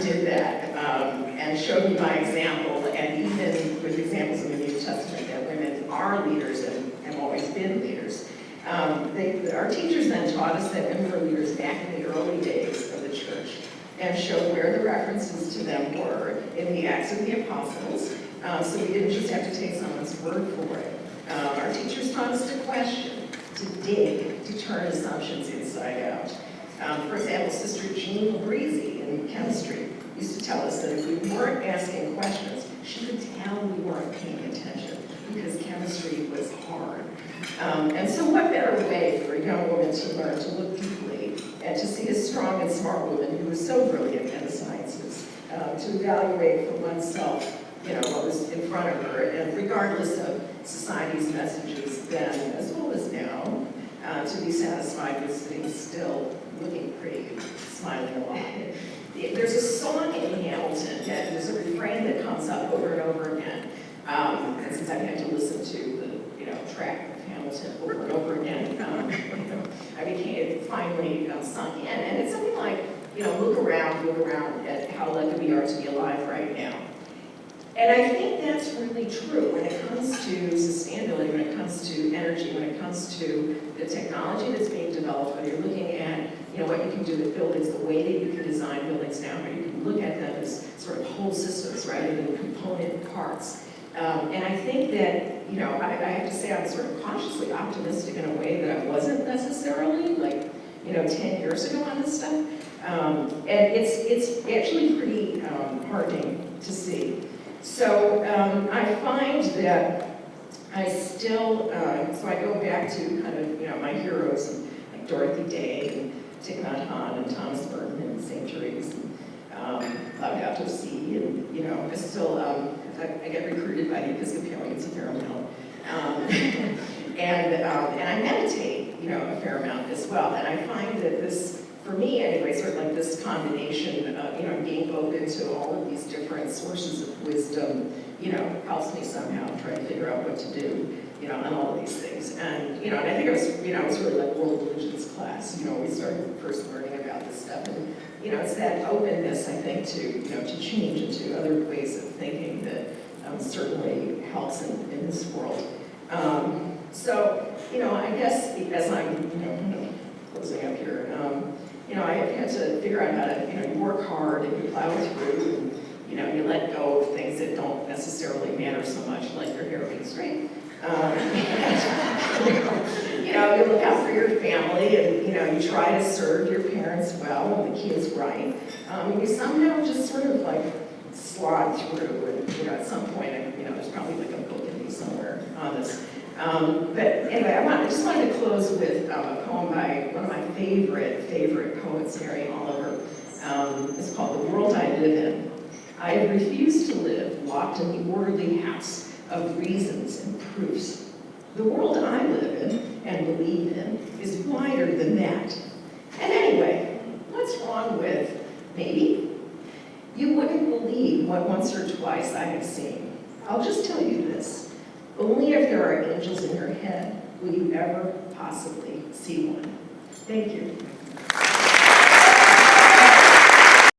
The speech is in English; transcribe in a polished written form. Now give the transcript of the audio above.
did that and showed me by example, and even with examples in the New Testament that women are leaders and have always been leaders. Our teachers then taught us that women were leaders back in the early days of the church and showed where the references to them were in the Acts of the Apostles, so we didn't just have to take someone's word for it. Our teachers taught us to question, to dig, to turn assumptions inside out. For example, Sister Jean Labreezy in chemistry used to tell us that if we weren't asking questions, she could tell we weren't paying attention because chemistry was hard. And so what better way for a young woman to learn to look deeply and to see a strong and smart woman who was so brilliant in the sciences, to evaluate for oneself, what was in front of her, and regardless of society's messages then as well as now, to be satisfied with sitting still, looking pretty, smiling along. There's a song in Hamilton, and there's a refrain that comes up over and over again. And since I've had to listen to the track of Hamilton over and over again, I became it finally sunk in. And it's something like, look around at how lucky we are to be alive right now. And I think that's really true when it comes to sustainability, when it comes to energy, when it comes to the technology that's being developed, when you're looking at what you can do with buildings, the way that you can design buildings now, how you can look at them as sort of whole systems rather than component parts. And I think that, I have to say I'm sort of cautiously optimistic in a way that I wasn't necessarily, 10 years ago on this stuff. And it's actually pretty heartening to see. So I find that I still, so I go back to kind of, my heroes, like Dorothy Day, and Thich Nhat Hanh, and Thomas Merton, and St. Therese, and Laudato Si, and, I still, I get recruited by the Episcopalians a fair amount. And I meditate, a fair amount as well. And I find that this, for me anyway, sort of like this combination of, being open to all of these different sources of wisdom, helps me somehow try to figure out what to do, on all of these things. And, and I think it was, it was really like world religions class, we started first learning about this stuff. And, it's that openness, I think, to change into other ways of thinking that certainly helps in this world. So, I guess as I'm, kind of closing up here, I have had to figure out how to, you work hard and you plow through, and, you let go of things that don't necessarily matter so much, like your hair being straight. You look out for your family and, you try to serve your parents well and the kids right. And you somehow just sort of like slog through and, at some point, there's probably like a book in me somewhere on this. But anyway, I just wanted to close with a poem by one of my favorite poets, Mary Oliver. It's called The World I Live In. I have refused to live locked in the orderly house of reasons and proofs. The world I live in and believe in is wider than that. And anyway, what's wrong with maybe? You wouldn't believe what once or twice I have seen. I'll just tell you this. Only if there are angels in your head will you ever possibly see one. Thank you.